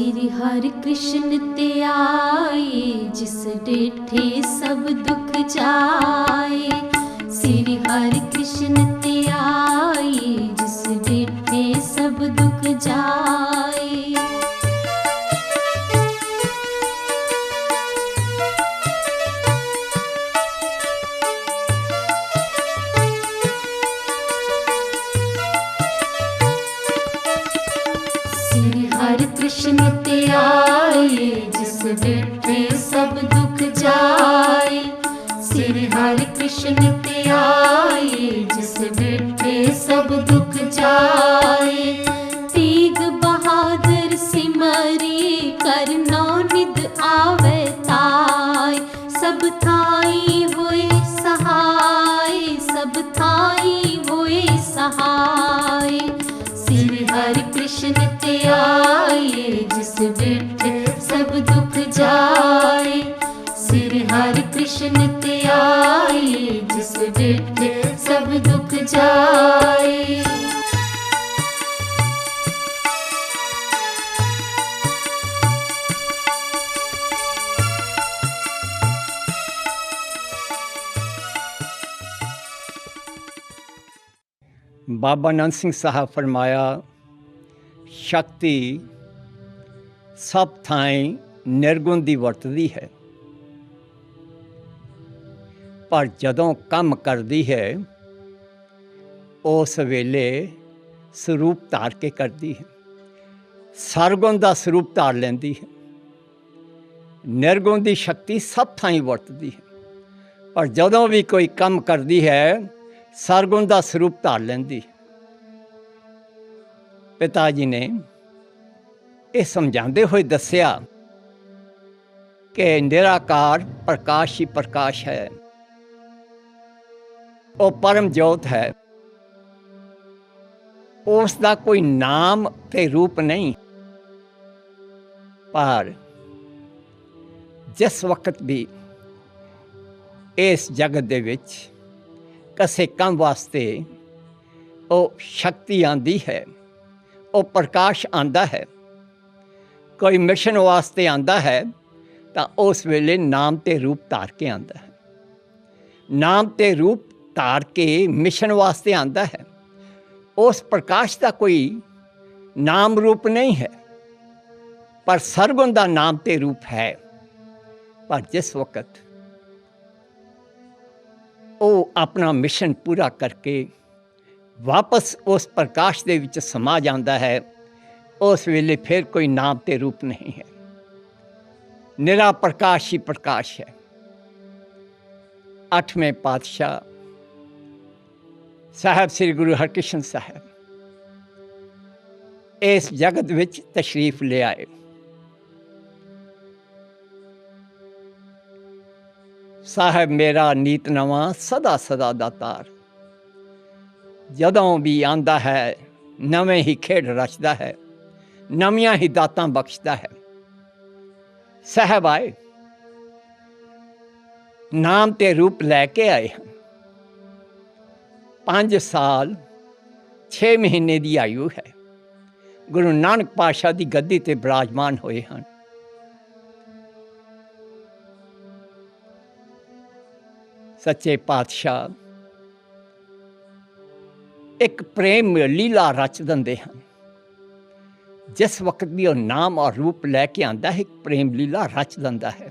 श्री हरि कृष्ण ते आए, जिस डिठे सब दुख जाए। श्री हरि कृष्ण ते आए, जिस डिठे सब दुख जाए। श्री हरि कृष्ण ते आए, जिस डिठे सब दुख जाए। श्री हरि कृष्ण ते आए, जिस डिठे सब दुख जाए। तेग बहादुर सिमरी करना निद आवे ताय। सब थाई होए सहाय, सब थाई होए सहाय। श्री हरि कृष्ण ते आए, जिस डिठे सब दुख जाए। श्री हरि कृष्ण ते आए, जिस डिठे सब दुख जाए। बाबा नंद सिंह साहब फरमाया, शक्ति सब थाई निर्गुण दी वरतदी है, पर जदों कम करदी है उस वेले स्वरूप धार के करदी है। सरगुण दा स्वरूप धार लैंदी है। निर्गुण दी शक्ति सब थाई वरतदी है, पर जदों भी कोई कम करदी है सरगुण दा स्वरूप धार लैंदी है। पिता जी ने ये समझाते हुए दसिया कि निराकार प्रकाश ही प्रकाश है, वो परम जोत है। उसका कोई नाम ते रूप नहीं, पर जिस वक्त भी इस जगत दे विच किसी काम वास्ते वो शक्ति आंदी है, वो प्रकाश आंदा है, कोई मिशन वास्ते आंदा है, तो उस वेले नाम ते रूप धार के आंदा है। नाम ते रूप धार के मिशन वास्ते आंदा है। उस प्रकाश का कोई नाम रूप नहीं है, पर सरगुण का नाम ते रूप है। पर जिस वक्त वो अपना मिशन पूरा करके वापस उस प्रकाश दे विच समा जाता है, उस वेले फिर कोई नाम ते रूप नहीं है। निरा प्रकाश ही प्रकाश है। 8वें पातशाह साहब श्री गुरु हरकृष्ण साहब इस जगत विच तशरीफ ले आए। साहब मेरा नीत नवा सदा सदा दातार, जदों भी आंदा है नवें ही खेड रचदा है, नवियां ही दातां बख्शदा है। साहब आए, नाम ते रूप लैके आए हैं। 5 साल 6 महीने की आयु है। गुरु नानक पातशाह की गद्दी ते विराजमान होए हैं। सच्चे पातशाह एक प्रेम लीला रच देंदे हैं। जिस वक्त भी वो नाम और रूप लैके आंदा है, एक प्रेम लीला रच देंदा है।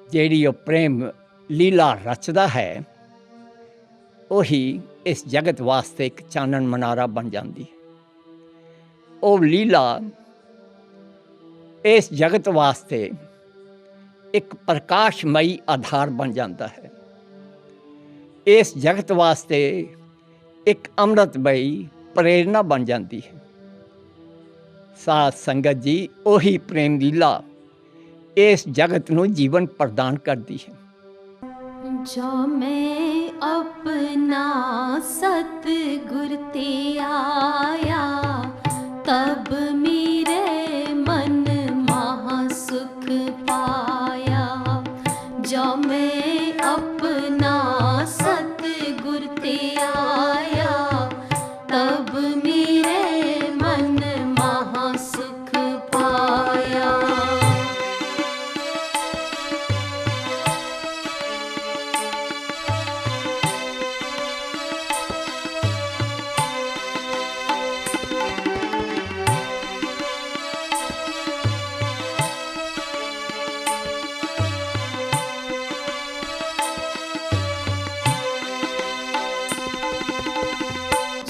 जेड़ी वो प्रेम लीला रचदा है, वही इस जगत वास्ते एक चानन मनारा बन जाती है। वो लीला इस जगत वास्ते एक प्रकाशमयी आधार बन जाता है। इस जगत वास्ते एक अमृतमयी प्रेरणा बन जाती है। साध संगत जी, वही प्रेम लीला इस जगत नूं जीवन प्रदान करती है। जो मैं अपना सतगुर ते आया, तब मेरे मन महा सुख पाया। जो मैं अपना सतगुर ते आया, तब मेरे मन महा सुख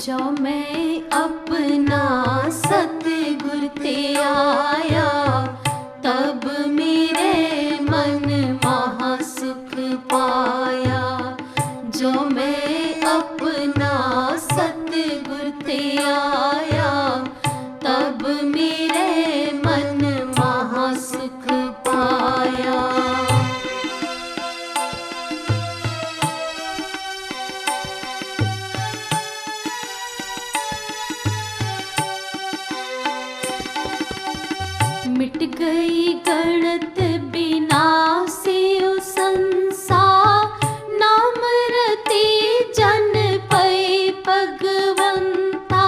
जो मैं अपना सतगुर ते आया, तब मेरे मन महा सुख पाया। जो मैं अपना सतगुर ते आया, तब मेरे मन महा सुख पाया। मिट गई गणत बिनासी संसार, नाम रति जन पै भगवंता।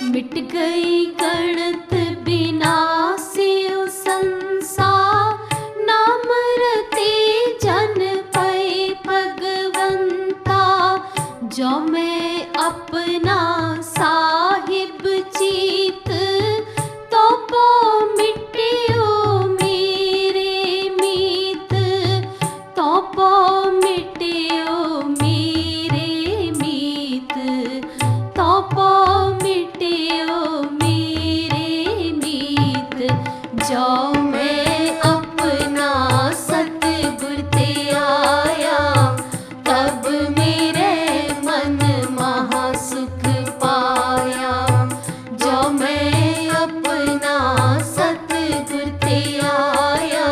मिट गई गणत बिनासी संसार, नाम रति जन पै भगवंता। जो मैं अपना साहिब चीत, तो पो मिट्टियो मेरे मीत। तो पो मिट्टियो मेरे मीत। तो पो मिट्टियो मेरे मीत। जो मैं अपना सतगुर ते आया, तब मेरे मन महा सुख पाया। जो मैं अपना सतगुर ते आया,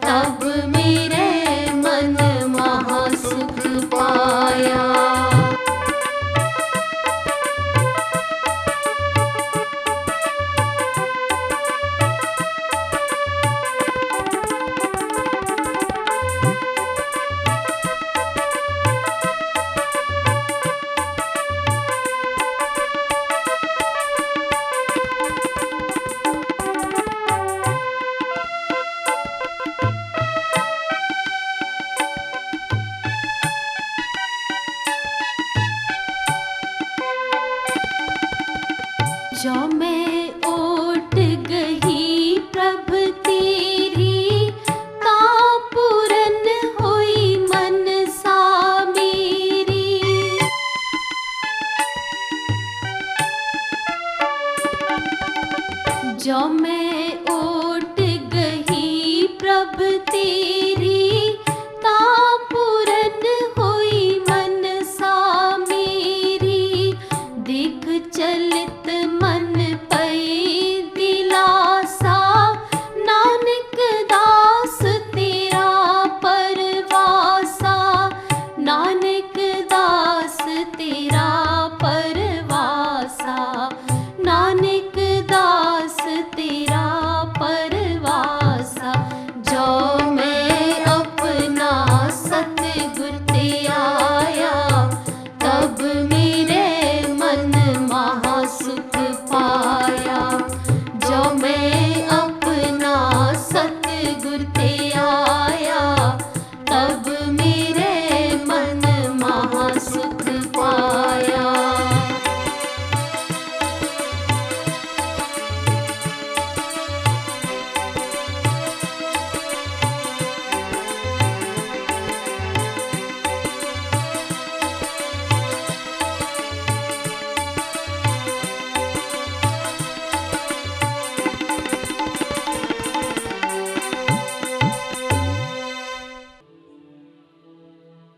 तब मेरे मन महा सुख पाया। जो मैं ओट गही प्रभ तेरी, ता पूरन हुई मनसा मेरी। जो मैं ओट गही प्रभ तेरी, ता पूरन हुई मनसा मेरी। देख चलित मन पै दिलासा, नानक दास तेरा परवासा। नानक दास तेरा परवासा। नानक दास तेरा परवासा। जो मैं अपना सतगुर ते आया, तब मेरे मन महा सुख पाया। जो मैं अपना सतगुर ते आया, तब मेरे मन महा सुख पाया।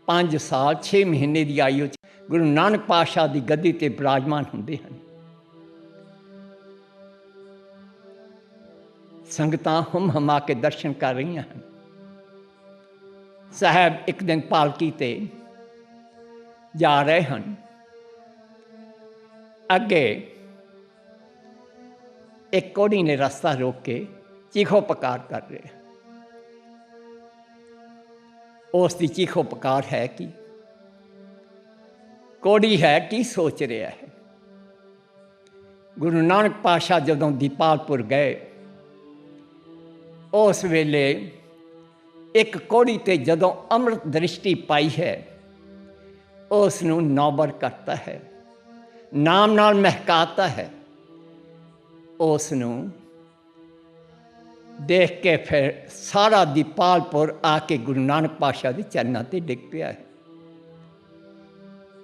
ਪੰਜ ਸਾਲ 6 ਮਹੀਨੇ ਦੀ ਆਯੂ 'ਚ ਗੁਰੂ ਨਾਨਕ ਪਾਤਸ਼ਾਹ ਦੀ ਗੱਦੀ ਤੇ ਬਿਰਾਜਮਾਨ ਹੁੰਦੇ ਹਨ। ਸੰਗਤਾਂ ਹੁਮ ਹਮਾ ਕੇ ਦਰਸ਼ਨ ਕਰ ਰਹੀਆਂ ਹਨ। ਸਾਹਿਬ ਇੱਕ ਦਿਨ ਪਾਲਕੀ ਤੇ ਜਾ ਰਹੇ ਹਨ। ਅੱਗੇ ਇੱਕ ਕੋੜੀ ਨੇ ਰਸਤਾ ਰੋਕ ਕੇ ਚੀਖੋ ਪੁਕਾਰ ਕਰ ਰਿਹਾ। ਉਸ ਦੀ ਚੀਖੋ ਪੁਕਾਰ ਹੈ ਕਿ ਕੋੜੀ ਹੈ ਕੀ ਸੋਚ ਰਿਹਾ ਹੈ। ਗੁਰੂ ਨਾਨਕ ਪਾਤਸ਼ਾਹ ਜਦੋਂ ਦੀਪਾਲਪੁਰ ਗਏ, ਉਸ ਵੇਲੇ ਇੱਕ ਕੋੜੀ ਤੇ ਜਦੋਂ ਅੰਮ੍ਰਿਤ ਦ੍ਰਿਸ਼ਟੀ ਪਾਈ ਹੈ, ਉਸ ਨੂੰ ਨੌਬਰ ਕਰਤਾ ਹੈ, ਨਾਮ ਨਾਲ ਮਹਿਕਾਤਾ ਹੈ। ਉਸ ਨੂੰ देख के फिर सारा दीपालपुर आके गुरु नानक पातशाह के चरणों ते डिग पिया है।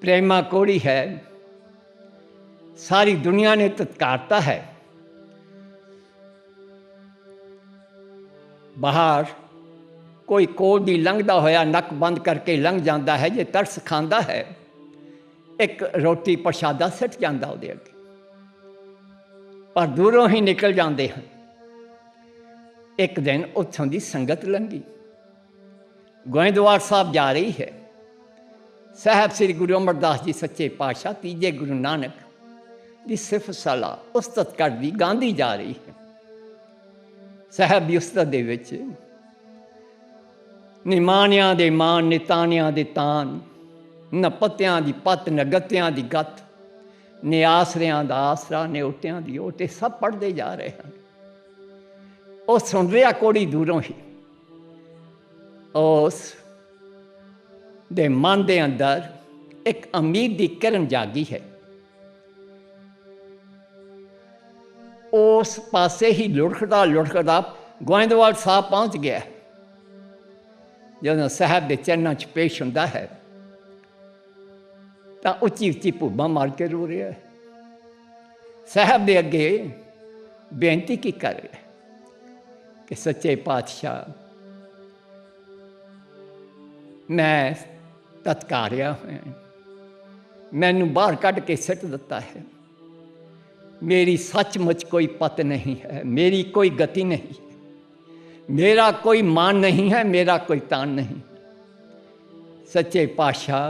प्रेमा कोड़ी है, सारी दुनिया ने तत्कारता है। बाहर कोई कोल दी लंघदा होया नक बंद करके लंघ जाता है, जे तरस खांदा है एक रोटी प्रशादा सिट जाता उहदे अगे, पर दूरों ही निकल जाते हैं। एक दिन उत्थों की संगत लंघी, गोइंदवाल साहब जा रही है। साहब श्री गुरु अमरदास जी सच्चे पातशाह तीजे गुरु नानक की सिर्फ सलाह उस्तत करदी गांधी जा रही है। साहब की उस्तत दे विच निमानियां दे मान नितानियां दे तान, न पत्तियां दी पत्त न गत्तियां दी गत्त, ने आसरियां दा आसरा ने ओटियां दी ओटे सब पढ़ते जा रहे हैं। वो सुन रहा कोड़ी दूरों ही, उस दे मन दे अंदर एक उम्मीद की किरण जागी है। उस पासे ही लुढ़कदा लुढ़कदा गोइंदवाल साहब पहुँच गया। जदों साहब के चरणों च पेश होंदा है तो उच्ची उच्ची भूबा मार के रो रहा है। साहब के अगे बेनती की कर रहा है कि सच्चे पातशाह, मैं तत्कारिया हूँ, मैनू बाहर कढ़ के सिट दिता है। मेरी सचमुच कोई पत नहीं है, मेरी कोई गति नहीं है, मेरा कोई मान नहीं है, मेरा कोई तान नहीं। सच्चे पातशाह,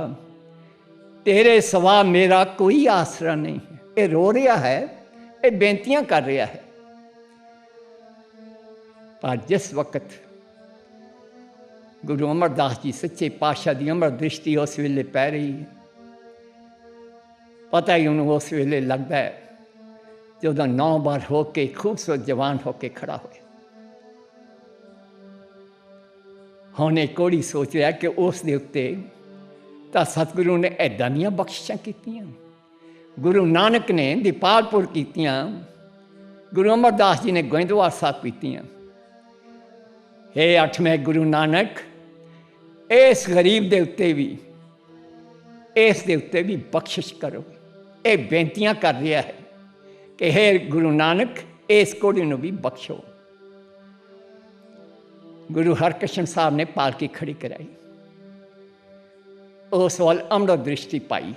तेरे सवा मेरा कोई आसरा नहीं है। ये रो रहा है, ये बेनतियां कर रहा है। पर जिस वक्त गुरु अमरदास जी सच्चे पातशाह की अमर दृष्टि उस वेले पै रही है, पता ही उन्होंने उस वेले लगता है जो 9 बार होके खूबसूरत जवान होके खड़ा हो। हुण एक कोड़ी सोच रहा कि उस दे उत्ते तां सतगुरु ने ऐदां दीयां बख्शिशां कीतियां, गुरु नानक ने दीपालपुर कीतियां, गुरु अमरदास जी ने गोइंदवाल साहब कीतियां। हे 8वें गुरु नानक, इस गरीब दे उत्ते भी, इस दे उत्ते भी बख्शिश करो। ये बेनतियां कर रहा है कि हे गुरु नानक, इस कोड़ी नूं भी बख्शो। गुरु हरकृष्ण साहब ने पालकी खड़ी कराई, उस वाल अमृत दृष्टि पाई।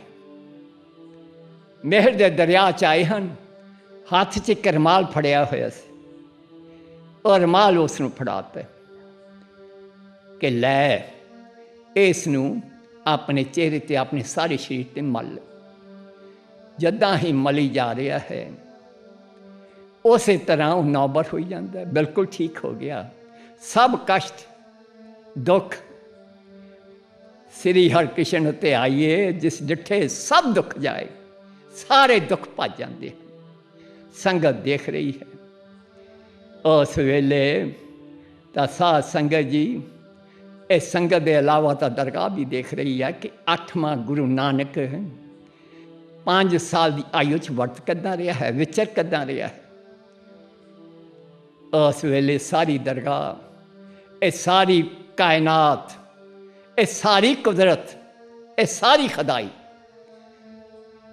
मेहर दे दरिया च आए हैं, हाथ च एक रमाल फड़िया होया सी, और रमाल उसनूं फड़ाता कि लै इसनूं अपने चेहरे ते अपने सारे शरीर ते मल। जदां ही मली जा रहा है उस तरह वो नौबर हो जाता है, बिल्कुल ठीक हो गया। सब कष्ट दुख श्री हरकृष्ण उत्ते आइए, जिस डिठे सब दुख जाए, सारे दुख भज जाते हैं। संगत देख रही है उस वेले तो साध संगत जी इस संगत के अलावा तो दरगाह भी देख रही है कि 8वां गुरु नानक 5 साल की आयु च वर्त कदा रहा है, विचर कदा रहा है। उस वेले सारी दरगाह, ये सारी कायनात, ये सारी कुदरत, ये सारी खुदाई,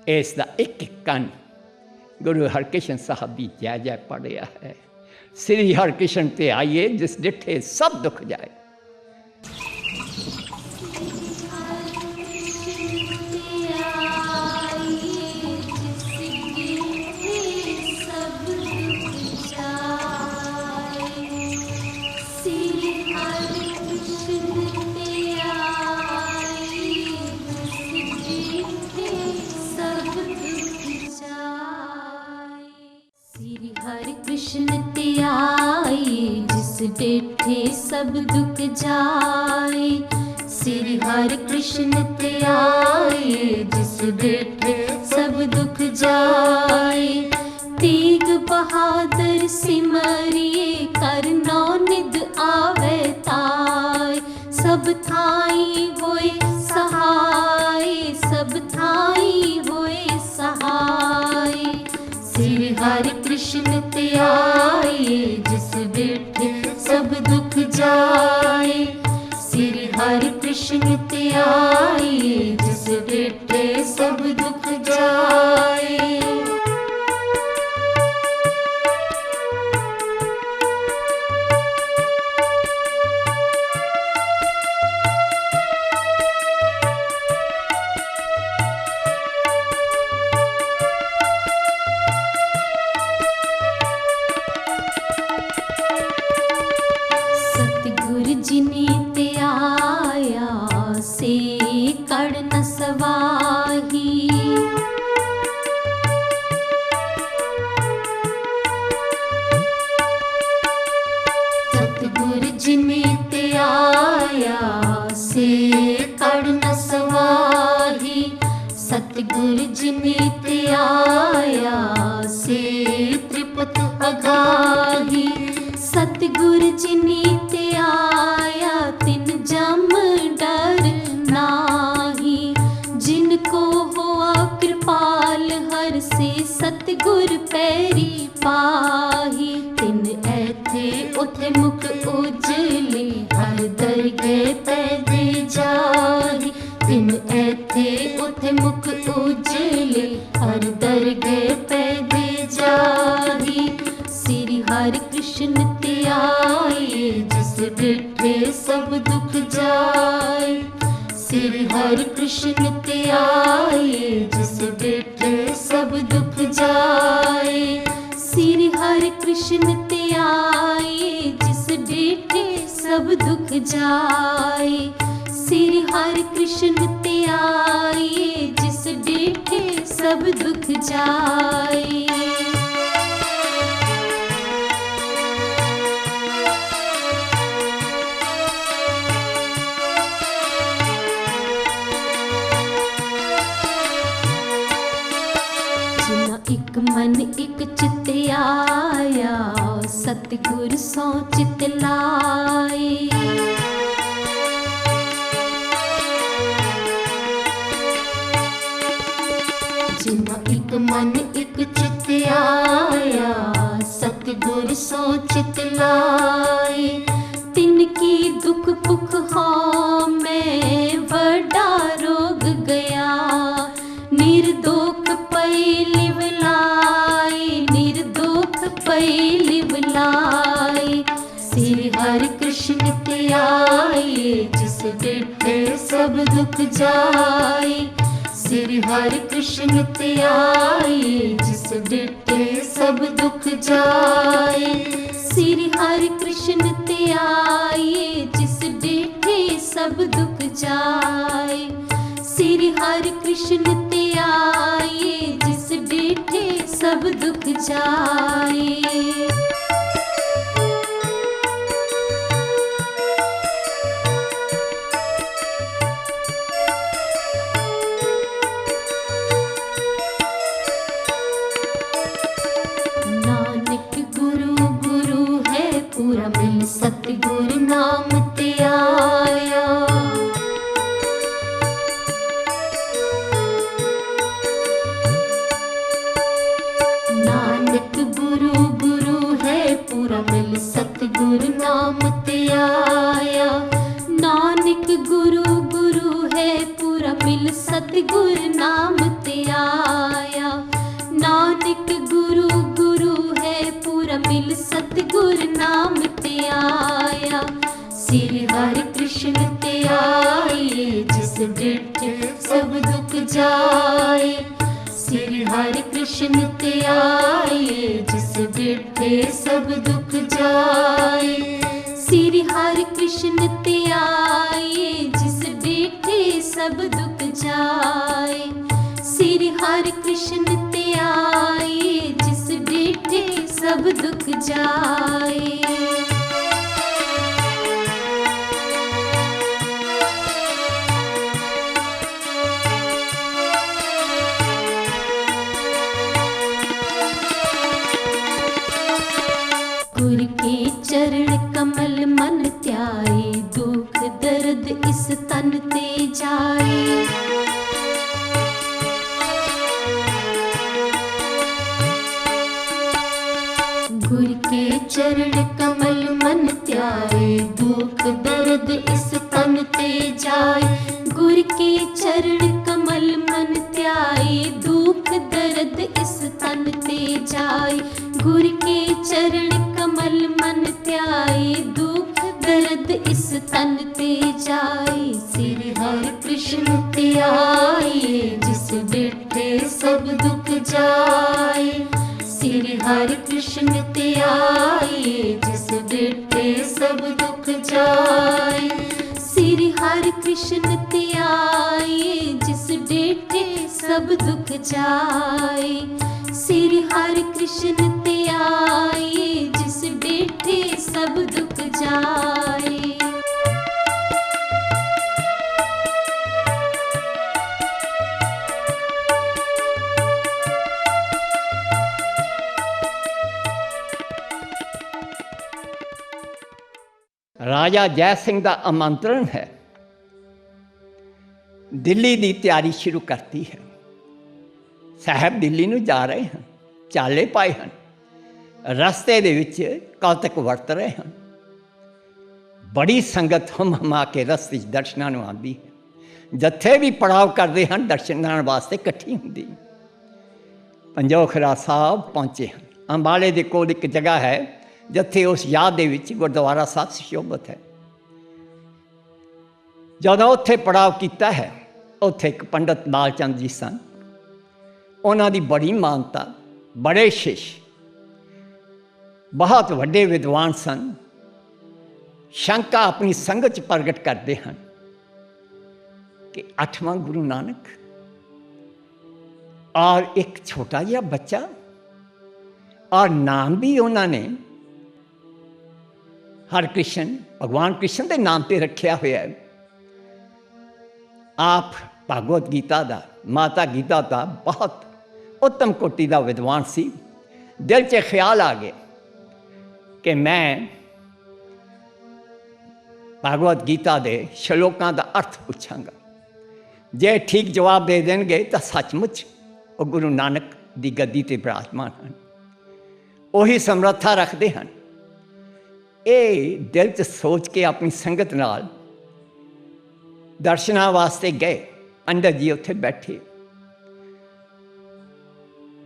इसका एक एक कण गुरु हरकृष्ण साहब की जय जय पढ़ रहा है। श्री हरकृष्ण ते आइए, जिस डिठे सब दुख जाए। कृष्ण ते आए, जिस डिठे सब दुख जाए। श्री हरि कृष्ण ते आए, जिस डिठे सब दुख जाए। तेग बहादुर सिमरिए, कर नौ निद आवे ताय। सब थाई होए सहाय, सब थाई होए सहाय। श्री हरि हरि कृष्ण ते आए, जिस डिठे सब दुख जाए। श्री हरि कृष्ण ते आए, जिस डिठे सब दुख जाए। सतगुरु जिने ते आया, से कड़ न सवाही। सतगुरु जिने ते आया, से कड़ न सवाही। सतगुरु जिने ते आया, से त्रिपत अगाही। सतगुरु जिने ते आया, तिन जम डर नाही। जिनको होआ कृपाल हर से, सतगुर पैरी पाही। तिन ऐथे उथे मुख उजले, हर दरगे पैदे जाही। तिन ऐथे उथे मुख उजले, हर दरगे पैदे जाही। श्री हरि कृष्ण ते आए, जिस डिठे सब दुख जाए। श्री हरि कृष्ण ते आए, जिस डिठे सब दुख जाए। श्री हरि कृष्ण ते आए, जिस डिठे सब दुख जाए। श्री हरि कृष्ण ते आए, जिस डिठे सब दुख जाए। जिना एक मन एक चित आया, सतगुर सौ चित लाए। जिना एक मन एक चित आया, सतगुर सौ चित लाए। तिनकी दुख पुख हाँ मैं, वड्डा रोग गया। निर्दोख पै लिवलाए, निर्दोख पै लिवलाए। श्री हरि कृष्ण ते आए, जिस डिठे सब दुख जाए। श्री हरि कृष्ण ते आए, जिस डिठे सब दुख जाए। श्री हरि कृष्ण ते आए, जिस डिठे सब दुख जाए। श्री हरि कृष्ण ते आए, जिस डिठे सब दुख जाए। नानक गुरु गुरु है, पूरा मिल सतगुरु नाम ते आया। नानक गुरु गुरु है, पूरा मिल सतगुरु नाम ते आया। नानक गुरु गुरु है, पूरा मिल सतगुरु नाम ते आया। नानक गुरु गुरु है, पूरा मिल सतगुरु नाम ते आया। श्री हरि कृष्ण ते आए, जिस डिठे सब दुख जाए। श्री हरि कृष्ण ते आए, जिस डिठे सब दुख जाए। श्री हरि कृष्ण ते आए, जिस डिठे सब दुख जाए। श्री हरि कृष्ण ते आए, जिस डिठे सब दुख जाए। गुर के चरण कमल मन त्याए, दुख दर्द इस तन ते जाए। चरण कमल मन त्याए, दुख दर्द इस तन ते जाए। गुर के चरण कमल मन त्याए, दुख दर्द इस तन ते जाए। गुर के चरण कमल मन त्याए, दुख दर्द इस तन ते जाए। श्री हरि कृष्ण त्याए, जिस डिठे सब दुख जाए। श्री हरि कृष्ण त्याए, जिस डिठे सब दुख जाए। श्री हरि कृष्ण त्याए, जिस डिठे सब दुख जाए। श्री हरि कृष्ण त्याए, जिस डिठे सब दुख जाए। राजा जय सिंह का आमंत्रण है, दिल्ली की तैयारी शुरू करती है। साहब दिल्ली ਨੂੰ जा रहे हैं, चाले पाए हैं, रस्ते दे विच कौतक वरत रहे हैं। बड़ी संगत हमा के रस्ते दर्शनां नूं आंदी है। जत्थे भी पड़ाव करते हैं दर्शनां वास्ते इकट्ठी हुंदी। पंजोखरा साहब पहुँचे हैं। अंबाले दे कोल एक जगह है जिथे उस याद दे विच गुरद्वारा साहब सुशोभित है। जदों उत्थे पड़ाव किया है, उत्थे एक पंडित लालचंद जी सन। उन्हां दी बड़ी मानता, बड़े शिष्य, बहुत वड्डे विद्वान सन। शंका अपनी संगत च प्रगट करते हैं कि 8वां गुरु नानक और एक छोटा जिहा बच्चा, और नाम भी उन्होंने हरकृष्ण, भगवान कृष्ण के नाम पर रखा हुआ है। आप भागवत गीता का, माता गीता का बहुत उत्तम कोटि का विद्वान सी। दिल च ख्याल आ गया कि मैं भागवत गीता के श्लोकों का अर्थ पूछांगा। जे ठीक जवाब दे देंगे तो सचमुच वो गुरु नानक की गद्दी ते विराजमान हैं, उही समर्था रखते हैं। ये दिल च सोच के अपनी संगत नाल दर्शनां वास्ते गए। पंडित जी उत्थे बैठे।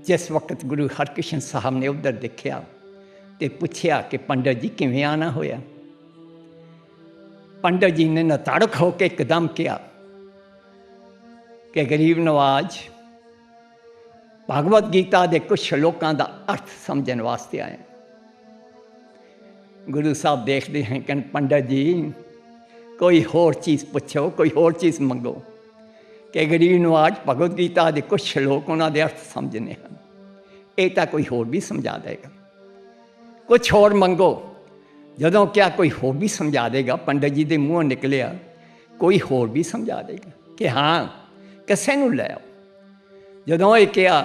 जिस वक्त गुरु हरकृष्ण साहब ने उधर देखा तो पूछया कि पंडित जी किवें आना होया। पंडित जी ने नताड़क होकर एकदम कहा कि गरीब नवाज, भागवत गीता के कुछ श्लोकों का अर्थ समझने वास्ते आए। गुरु साहब देखते हैं कि पंडित जी कोई होर चीज़ पूछो, कोई होर चीज़ मंगो। कि गरीब नवाज, भगवत गीता के कुछ श्लोक उन्होंने अर्थ समझने हैं, ये तो कोई होर भी समझा देगा। कुछ होर मंगो। जदों क्या कोई होर भी समझा देगा, पंडित जी के मूँहों निकलिया कोई होर भी समझा देगा कि हाँ किसे नूं लै आओ। जदों ये कहा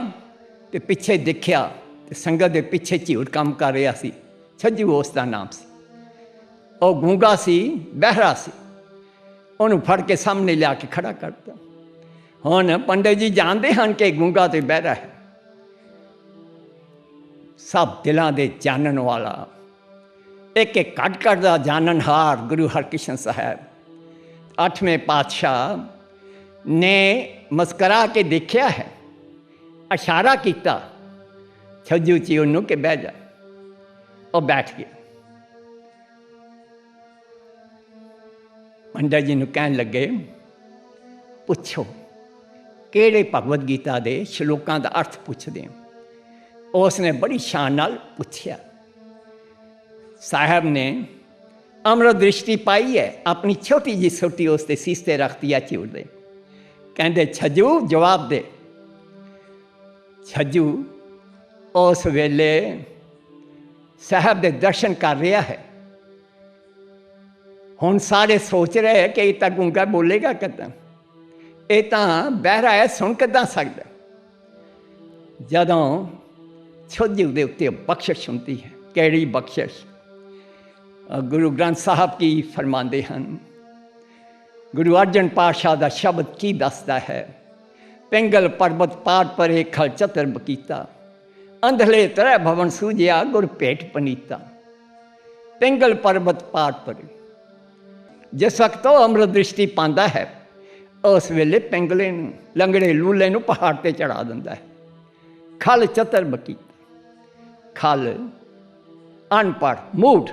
तो पिछे देखा तो संगत के पिछे झीड़ काम कर रहा सी। छज्जू उसका नाम सी। वो गूंगा सी, बहरा सी। उन्होंने फड़ के सामने लिया के खड़ा करता। हुण पंडित जी जानते हैं कि गूंगा तो बहरा है। सब दिलों के जानन वाला, एक एक कट कट का जाननहार गुरु हरकृष्ण साहब 8वें पातशाह ने मुस्करा के देखा है, इशारा किया छज्जू ची उन्हों के बह जा। और बैठ गया। पंडित जी ने कहन लगे, पुछो किहड़े भगवत गीता के श्लोकों का अर्थ पूछते हो। उसने बड़ी शान नाल पूछया। साहब ने अमृत दृष्टि पाई है, अपनी छोटी जी सोटी उसते सीसते रख दिया चिड़ दे। कहते छज्जू जवाब दे। छज्जू उस वेले साहब के दर्शन कर रहा है। हुण सारे सोच रहे हैं कि ये तो गूंगा बोलेगा किदां, ये तो बहरा है, सुन किदां सकदा। जदों छज्जू के उत्ते बख्शिश होंदी है, किहड़ी बख्शिश। गुरु ग्रंथ साहब की फरमाते हैं, गुरु अर्जन पातशाह का शब्द की दसदा है। पिंगल पर्वत पार परे खल चतर बकीता, अंधले तरह भवन सूझिया गुर भेट पनीता। पिंगल पर्वत पार परे। जिस वक्त वो अमृत दृष्टि पाता है उस वेले पिंगले नूं, लंगड़े लूले नूं पहाड़ ते चढ़ा दिंदा है। खल चतर बकीता, खल अनपढ़ मूढ़,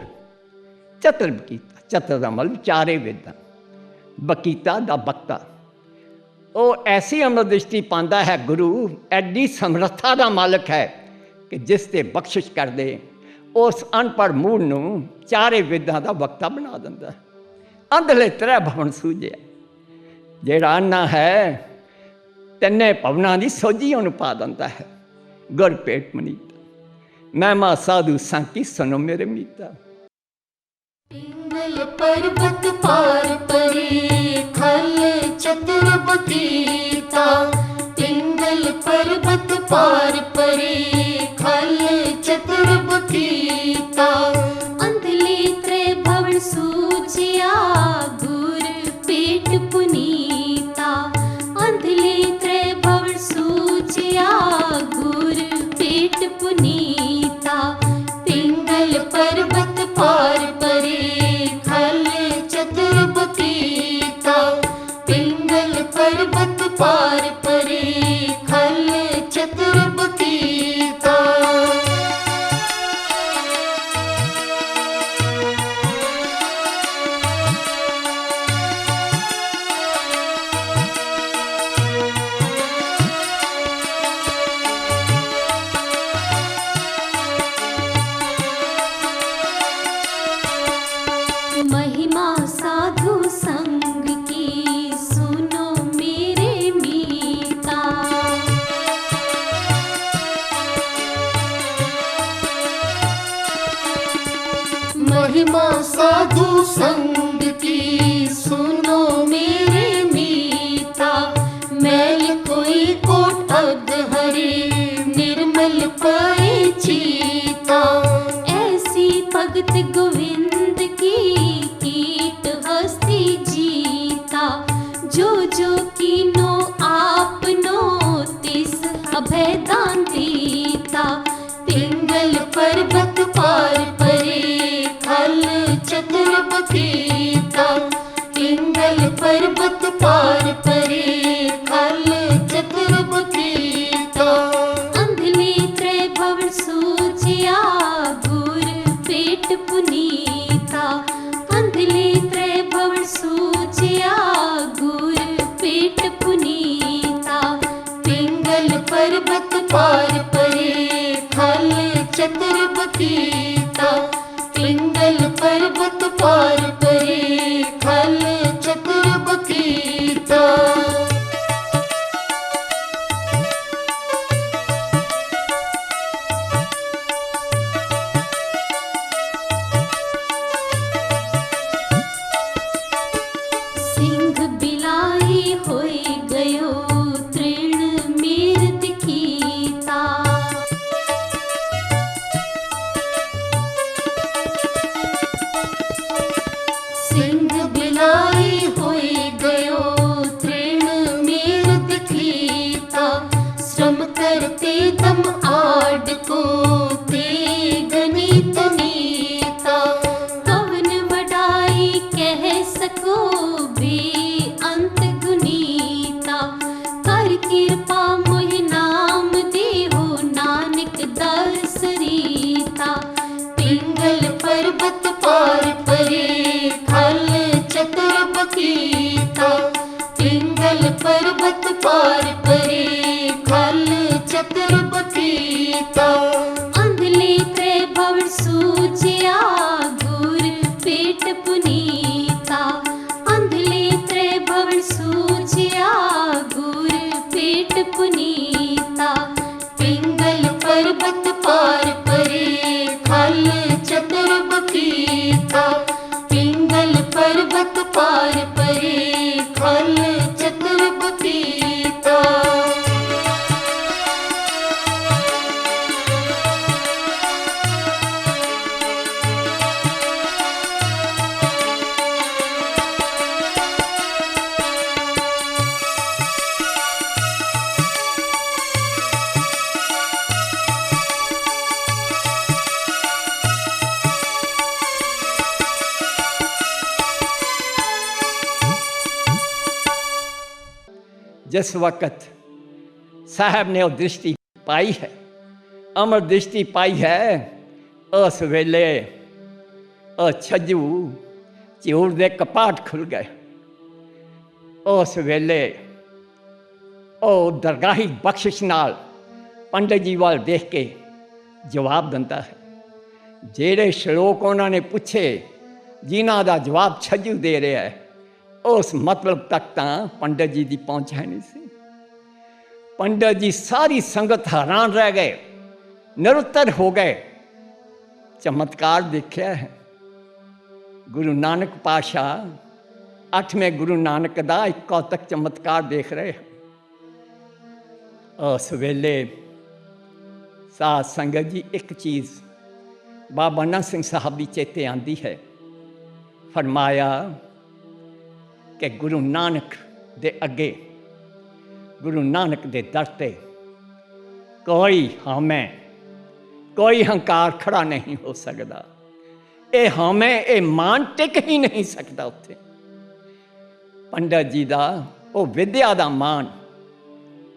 चतर बकीता, चतर दा मतलब चारे वेदां, बकीता दा बक्ता। वो ऐसी अमृत दृष्टि पाता है, गुरु एडी समर्था का मालक है कि जिस ते बख्शिश कर दे उस अनपढ़ मूढ़ नूं चारे वेदां दा वक्ता बना दिंदा है। अंधले त्रै भवन सूझिया, जेड़ा अन्ना है तिन्ने भवनां दी सोझी उहनूं पा दिंदा है। गुर पेट मनीता, महिमा साधु सांकी सुनो मेरे मीता। पिंगल पर्वत पार परे, खल चतुर बकीता। पिंगल पर्वत पार परे, खल चतुर बकीता। अंधले त्रै भवन सूझिया, गुर पेट पुनीता। अंधले त्रै भवन सूझिया, गुर पेट पुनीता। पिंगल पर्वत पार परे, खल चतुर बकीता। पिंगल पर्वत पार परे, खल चतुर बकीता। महिमा साधु संग की सुनो मेरे मीता। महिमा साधु संग की सुनो मेरे मीता। मैल कोई कोट अध हरे, निर्मल पाए चीता। ऐसी भगत गोविंद की कीट हस्ती जीता। जो जो कीनो आपनो तिस अभय दान दीता। पिंगल पर्वत पार परे, खल चतुर बकीता। पिंगल पर्वत पार परे, खल चतुर बकीता। अंधले त्रै भवन सूझिया, गुर पेट पुनीता। अंधले त्रै भवन सूझिया, गुर पेट पुनीता। पिंगल पर्वत पार परे, खल चतुर बकीता। पिंगल पर्वत पार परे, खल चतुर बकीता। सिंह बिलाई होई गयो, तृण मीर दिखीता। सिंह बिलाई होई गयो, तृण मीर दिखीता। श्रम करते दम आड को, ते गणित नीता। कवन वडाई कह सको, बे अंत गुनीता। कर कृपा मोहि नाम देहो, नानक दास रीता। पिंगल पर्वत पार परे, खल चतुर बकीता। पिंगल पर्वत पार परे, खल चतुर बकीता। अंधले त्रै भवन सूझिया, गुर पेट पुनीता। अंधले त्रै भवन सूझिया, गुर पेट पुनीता। पिंगल पर्वत पार परे, खल चतुर बकीता। पिंगल पर्वत पार परे, खल चतुर बकीता। जिस वक्त साहब ने वो दृष्टि पाई है, अमर दृष्टि पाई है, उस वेले छज्जू झूर दे कपाट खुल गए। उस वेले दरगाही बख्शिश नाल पंडित जी वाल देख के जवाब दिंदा है। जेड़े श्लोक उन्होंने पूछे, जिन्हां दा जवाब छज्जू दे रहा है, उस मतलब तक तां पंडित जी की पहुँच है नहीं सी। पंडित जी सारी संगत हैरान रह गए, निरुत्तर हो गए। चमत्कार देखा है गुरु नानक पातशाह 8वें गुरु नानक का एक कौतक चमत्कार देख रहे हैं। उस वेले साध संगत जी एक चीज़ बाबा नानक सिंह साहब की चेते आती है। फरमाया कि गुरु नानक दे अगे, गुरु नानक दे दर ते कोई हामै, कोई हंकार खड़ा नहीं हो सकता। ये हामै, ये मान टिक ही नहीं सकता उत्थे। पंडित जी का वो विद्या का मान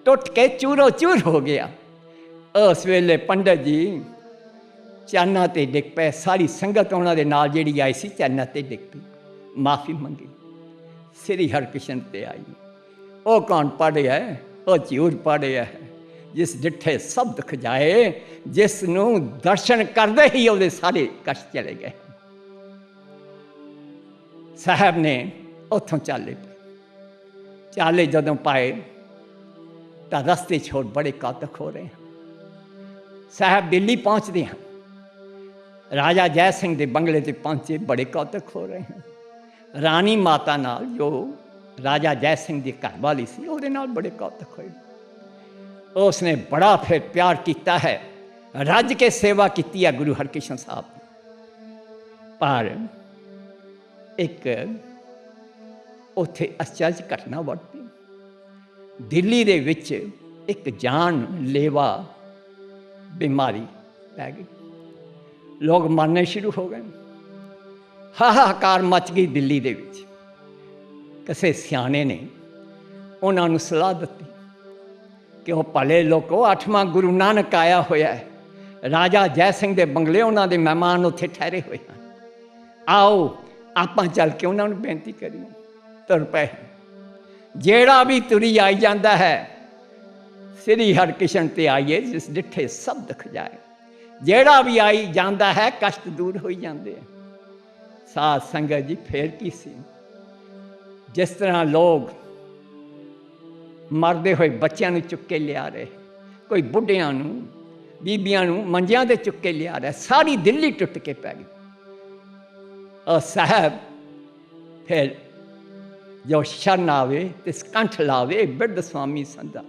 टुट के चूरो चूर हो गया। उस वेले पंडित जी चरणों ते डिग पे, सारी संगत उन्होंने नाल जिहड़ी आई सी चरणों ते डिग पई, माफ़ी मंगी। श्री हरकृष्ण ते आई। वो कौन पढ़िया है? वो झूठ पढ़िया है जिस डिठे सब दुख जाए, जिसनों दर्शन करते ही वो सारे कष्ट चले गए। साहब ने उतों चाले पे, चाले जदों पाए तो रस्ते छोड़ बड़े कौतक हो रहे हैं। साहब दिल्ली पहुँचते हैं, राजा जय सिंह के बंगले से पहुँचे, बड़े कौतक हो रहे हैं। रानी माता नाल जो राजा जय सिंह की घर वाली सी, ਉਹਦੇ ਨਾਲ बड़े कौतक होए। उसने बड़ा फिर प्यार किया है, रज के सेवा की है गुरु हरकृष्ण साहब। पर एक उत्थे आश्चर्य घटना वापरी। दिल्ली दे विच एक जान लेवा बीमारी पै गई, लोग मरने शुरू हो गए। हाहाकार मच गई दिल्ली दे विच। किसी सियाने ने उन्होंने सलाह दी कि वह भले लोगों 8वां गुरु नानक आया होया है, राजा जय सिंह के बंगले उन्होंने मेहमान उत्थे ठहरे हुए हैं, आओ आप चल के उन्होंने बेनती करिए। तुर पे जेड़ा भी तुरी आई जाता है, श्री हरकृष्ण ते आइए जिस डिठे सब दुख जाए। जेड़ा भी आई जाता है कष्ट दूर हो जाते हैं। साध संगत जी फिर की सी, जिस तरह लोग मरदे हुए बच्चों को चुक के लिया रहे, कोई बुढ़िया बीबिया मंजिया से चुक के लिया रहा, सारी दिल्ली टुट के पै गई। और साहब फिर जो शरण आवे तो कंठ लावे, बिरध स्वामी संधा।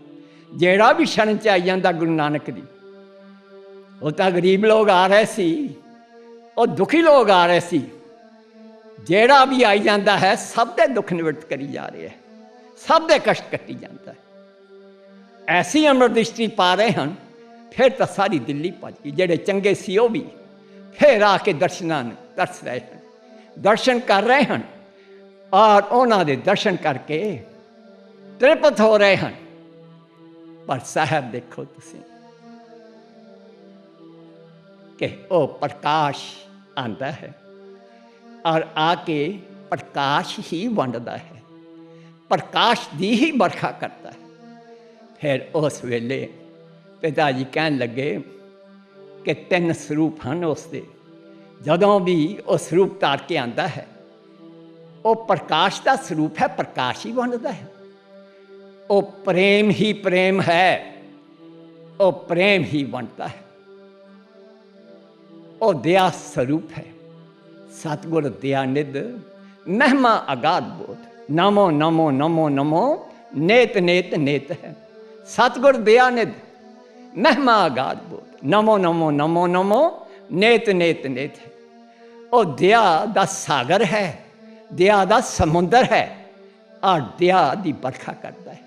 जेड़ा भी शरण च आई जाता गुरु नानक दी, वो तो गरीब लोग आ रहे सी, और दुखी लोग आ रहे सी। जेड़ा भी आई जाता है सब दे दुख निवृत्त करी जा रहे हैं, सब दे कष्ट कटी जाता है। ऐसी अमर दृष्टि पा रहे हैं, फिर तो सारी दिल्ली भज गई। जेड़े चंगे सी वो भी फिर आके दर्शनां तरस रहे हैं, दर्शन कर रहे हैं, और उन्होंने दर्शन करके तृप्त हो रहे हैं। पर साहब देखो तुसीं कि वो प्रकाश आता है और आके प्रकाश ही वंडदा है, प्रकाश दी ही बरखा करता है। फिर उस वेले पिता जी कहन लगे कि 3 स्वरूप हैं उसके। जदों भी वो स्वरूप तार के आता है, वो प्रकाश का स्वरूप है, प्रकाश ही वंडदा है। वो प्रेम ही प्रेम है, वो प्रेम ही वंडता है। वो दया स्वरूप है, सतगुर दया निध महिमा अगाध बोध। नमो नमो नमो नमो नेत नेत नेत है, सतगुर दया निध महिमा अगाध बोध। नमो नमो नमो नमो नेत नेत नेत है। वो दया दा सागर है, दया दा समुंदर है, और दया दी बरखा करता है।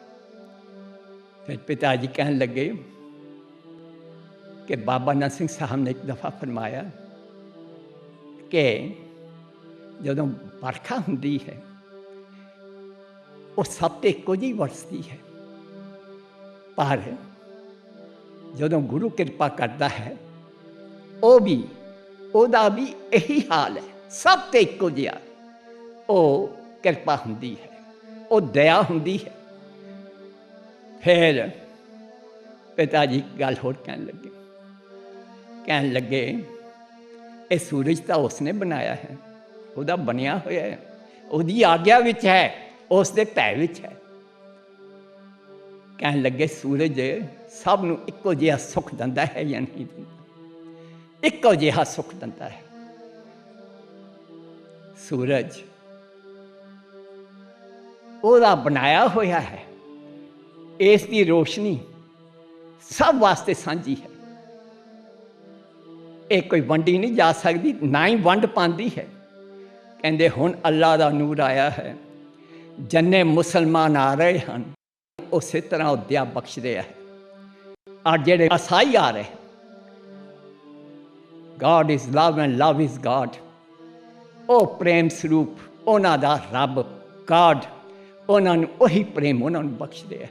फिर पिताजी कहन लगे कि बाबा नानक सिंह साहब ने एक दफ़ा फरमाया कि जदों बरखा हुंदी है, वो सब ते इक्को जी वरसदी है। पर ਜਦੋਂ ਗੁਰੂ ਕਿਰਪਾ ਕਰਦਾ ਹੈ ਉਹ ਵੀ ਉਹਦਾ ਵੀ ਇਹੀ ਹਾਲ ਹੈ, ਸਭ ਤੇ ਇੱਕੋ ਜਿਹਾ। ਉਹ ਕਿਰਪਾ ਹੁੰਦੀ ਹੈ, ਉਹ ਦਇਆ ਹੁੰਦੀ ਹੈ। ਫਿਰ ਪਿਤਾ ਜੀ ਗੱਲ ਹੋਰ ਕਹਿਣ ਲੱਗੇ ਇਹ ਸੂਰਜ ਤਾਂ ਉਸਨੇ ਬਣਾਇਆ ਹੈ, ਉਹਦਾ ਬਣਿਆ ਹੋਇਆ ਹੈ, ਉਹਦੀ ਆਗਿਆ ਵਿੱਚ ਹੈ, ਉਸ ਦੇ ਭੈ ਵਿੱਚ ਹੈ। ਕਹਿਣ ਲੱਗੇ ਸੂਰਜ ਸਭ ਨੂੰ ਇੱਕੋ ਜਿਹਾ ਸੁੱਖ ਦਿੰਦਾ ਹੈ ਜਾਂ ਨਹੀਂ ਦਿੰਦਾ? ਇੱਕੋ ਜਿਹਾ ਸੁੱਖ ਦਿੰਦਾ ਹੈ। ਸੂਰਜ ਉਹਦਾ ਬਣਾਇਆ ਹੋਇਆ ਹੈ, ਇਸ ਦੀ ਰੋਸ਼ਨੀ ਸਭ ਵਾਸਤੇ ਸਾਂਝੀ ਹੈ। ਇਹ ਕੋਈ ਵੰਡੀ ਨਹੀਂ ਜਾ ਸਕਦੀ, ਨਾ ਹੀ ਵੰਡ ਪਾਉਂਦੀ ਹੈ। ਕਹਿੰਦੇ ਹੁਣ ਅੱਲਾ ਦਾ ਨੂਰ ਆਇਆ ਹੈ, ਜੰਨੇ ਮੁਸਲਮਾਨ ਆ ਰਹੇ ਹਨ ਉਸੇ ਤਰ੍ਹਾਂ ਉਹ ਦਿਆ ਬਖਸ਼ ਰਿਹਾ ਹੈ। ਔਰ ਜਿਹੜੇ ਈਸਾਈ ਆ ਰਹੇ, God is love and love is God, ਉਹ ਪ੍ਰੇਮ ਸਰੂਪ, ਉਹਨਾਂ ਦਾ ਰੱਬ God, ਉਹਨਾਂ ਨੂੰ ਉਹੀ ਪ੍ਰੇਮ ਉਹਨਾਂ ਨੂੰ ਬਖਸ਼ ਰਿਹਾ ਹੈ।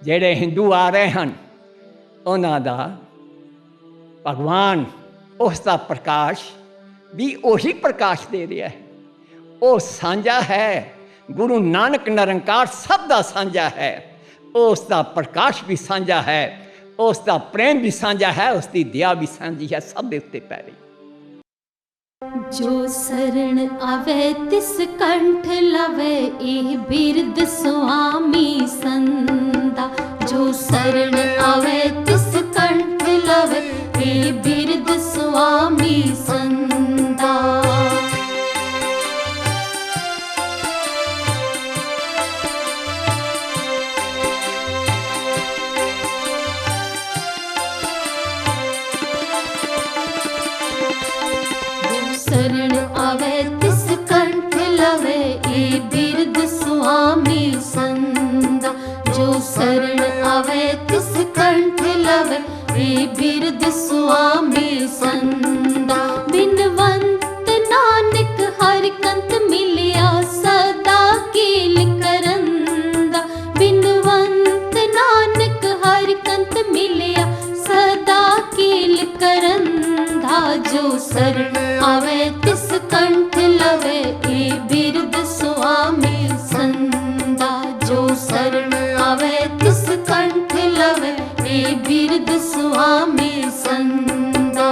ਜਿਹੜੇ ਹਿੰਦੂ ਆ ਰਹੇ ਹਨ ਉਹਨਾਂ ਦਾ ਭਗਵਾਨ, ਉਸ ਦਾ ਪ੍ਰਕਾਸ਼ ਵੀ ਉਹੀ ਪ੍ਰਕਾਸ਼ ਦੇ ਰਿਹਾ ਹੈ। ਉਹ ਸਾਂਝਾ ਹੈ, ਗੁਰੂ ਨਾਨਕ ਨਿਰੰਕਾਰ ਸਭ ਦਾ ਸਾਂਝਾ ਹੈ। ਉਸ ਦਾ ਪ੍ਰਕਾਸ਼ ਵੀ ਸਾਂਝਾ ਹੈ, ਉਸ ਦਾ ਪ੍ਰੇਮ ਵੀ ਸਾਂਝਾ ਹੈ, ਉਸ ਦੀ ਦਇਆ ਵੀ ਸਾਂਝੀ ਹੈ, ਸਭ ਦੇ ਉੱਤੇ ਪੈ ਰਹੀ। ਜੋ ਸਰਣ ਆਵੇ ਤਿਸ ਕੰਠ ਲਵੇ, ਇਹ ਬਿਰਦ ਸੁਆਮੀ ਸੰਦਾ। ਜੋ ਸਰਣ ਆਵੇ ਤਿਸ ਕੰਠ ਲਵੇ, ਇਹ ਬਿਰਦ ਸੁਆਮੀ ਸੰਦਾ। शरण आवे तिस कंठ लवे, ये बिरद सुआमी संदा। जो शरण आवे तिस कंठ लवे, ये बिरद सुआमी संदा। बिनवंत नानक हर कंत मिलिया, सदा कील करंदा। बिनवंत नानक हर कंत मिलिया, सदा कील करंदा। जो शरण आवे तिस कंठ लवे, ये बिरद सुआमी संदा। जो शरण आवे तिस कंठ लवे, ये बिरद सुआमी संदा।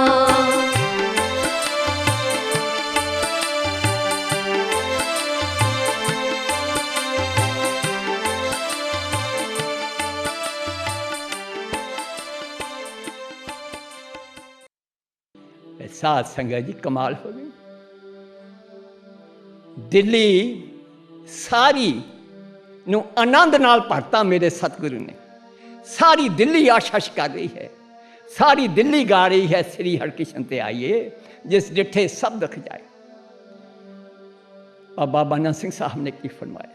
साध संगत जी कमाल हो गई। दिल्ली सारी नू आनंद नाल भरता मेरे सतगुरु ने। सारी दिल्ली आशीष कर रही है, सारी दिल्ली गा रही है, श्री हरकृष्ण ते आइए जिस डिठे सब दुख जाए। और बाबा नंद सिंह साहब ने की फरमाया,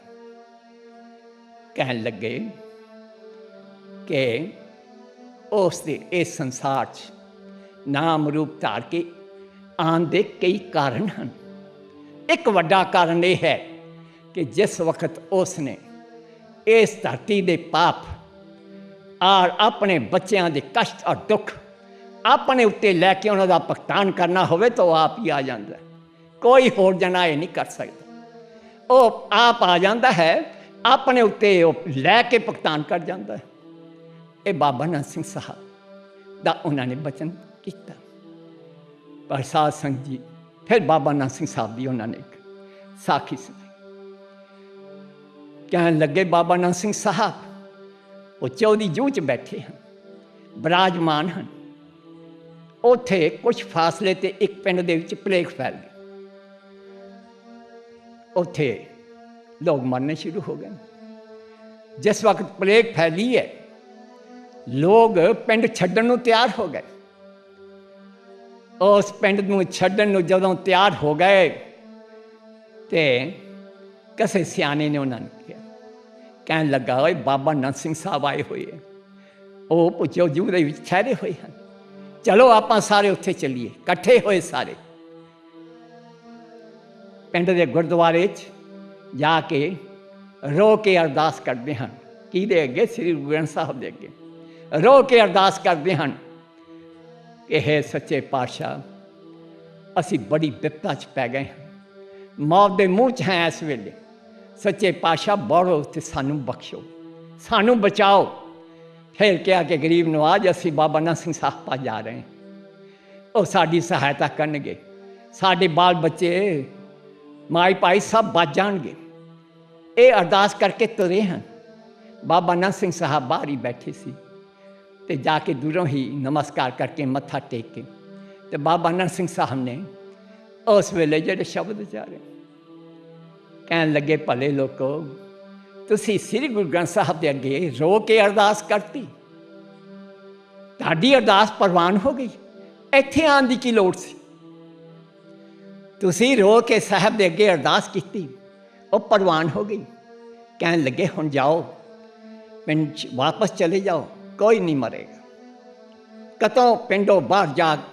कहन लगे कि उस दे इस संसार च नाम रूप धार के आन दे कई कारण हैं। एक वड्डा कारण यह है कि जिस वक्त उसने इस धरती के पाप और अपने बच्चों के कष्ट और दुख अपने उत्ते लैके उन्होंने भुगतान करना होवे तो आप ही आ जाता है, कोई होर जना ये नहीं कर सकता। वो आप आ जाता है, अपने उत्ते लैके भुगतान कर जाता है। ये बाबा नंद सिंह साहब दा उन्होंने बचन किया। पर साध संगत जी फिर बाबा नंद सिंह साहब की उन्होंने एक साखी सुनाई। कहन लगे बाबा नंद सिंह साहब वो चौधी जूह च बैठे हैं, विराजमान हैं। उत्थे कुछ फासले ते एक पिंड दे विच प्लेग फैल गई। उत्थे लोग मरने शुरू हो गए। जिस वक्त प्लेग फैली है, लोग पिंड छड्डण नूं तैयार हो गए। उस पिंड नूं छड्डण नूं जदों तैयार हो गए तो किसी सियाने ने उन्होंने कहा, कहन लगा ओए बाबा नंद सिंह साहब आए हुए हैं, वो भुजो जूह दे विच ठहरे हुए हैं, चलो आपां सारे उत्थे चलीए। कट्ठे होए सारे पिंड दे गुरुद्वारे च जाके रो के अरदास करते हैं, ਕਿਹਦੇ ਅੱਗੇ? ਸ੍ਰੀ ਗੁਰੂ ਗ੍ਰੰਥ ਸਾਹਿਬ ਦੇ ਅੱਗੇ ਰੋ ਕੇ ਅਰਦਾਸ ਕਰਦੇ ਹਨ ਕਿ ਹੈ ਸੱਚੇ ਪਾਤਸ਼ਾਹ, ਅਸੀਂ ਬੜੀ ਬਿਪਤਾ 'ਚ ਪੈ ਗਏ ਹਾਂ, ਮੌਤ ਦੇ ਮੂੰਹ 'ਚ ਹੈ ਇਸ ਵੇਲੇ। ਸੱਚੇ ਪਾਤਸ਼ਾਹ ਬੋਲੋ ਤੇ ਸਾਨੂੰ ਬਖਸ਼ੋ, ਸਾਨੂੰ ਬਚਾਓ। ਫਿਰ ਕਿਹਾ ਕਿ ਗਰੀਬ ਨਵਾਜ਼, ਅਸੀਂ ਬਾਬਾ ਨੰਦ ਸਿੰਘ ਸਾਹਿਬ ਪਾਸ ਜਾ ਰਹੇ ਹਾਂ, ਉਹ ਸਾਡੀ ਸਹਾਇਤਾ ਕਰਨਗੇ, ਸਾਡੇ ਬਾਲ ਬੱਚੇ ਮਾਈ ਭਾਈ ਸਭ ਬਚ ਜਾਣਗੇ। ਇਹ ਅਰਦਾਸ ਕਰਕੇ ਤੁਰੇ ਹਨ। ਬਾਬਾ ਨੰਦ ਸਿੰਘ ਸਾਹਿਬ ਬਾਹਰ ਹੀ ਬੈਠੇ ਸੀ ਤੇ ਜਾ ਕੇ ਦੂਰੋਂ ਹੀ ਨਮਸਕਾਰ ਕਰਕੇ ਮੱਥਾ ਟੇਕ ਕੇ ਤੇ ਬਾਬਾ ਨੰਦ ਸਿੰਘ ਸਾਹਿਬ ਨੇ ਉਸ ਵੇਲੇ ਜਿਹੜੇ ਸ਼ਬਦ ਉਚਾਰੇ, ਕਹਿਣ ਲੱਗੇ, ਭਲੇ ਲੋਕੋ, ਤੁਸੀਂ ਸ੍ਰੀ ਗੁਰੂ ਗ੍ਰੰਥ ਸਾਹਿਬ ਦੇ ਅੱਗੇ ਰੋ ਕੇ ਅਰਦਾਸ ਕਰਤੀ, ਤੁਹਾਡੀ ਅਰਦਾਸ ਪ੍ਰਵਾਨ ਹੋ ਗਈ, ਇੱਥੇ ਆਉਣ ਦੀ ਕੀ ਲੋੜ ਸੀ? ਤੁਸੀਂ ਰੋ ਕੇ ਸਾਹਿਬ ਦੇ ਅੱਗੇ ਅਰਦਾਸ ਕੀਤੀ, ਉਹ ਪ੍ਰਵਾਨ ਹੋ ਗਈ। ਕਹਿਣ ਲੱਗੇ, ਹੁਣ ਜਾਓ ਪਿੰਡ 'ਚ ਵਾਪਸ ਚਲੇ ਜਾਓ, ਕੋਈ ਨਹੀਂ ਮਰੇਗਾ, ਕਤੋਂ ਪਿੰਡੋਂ ਬਾਹਰ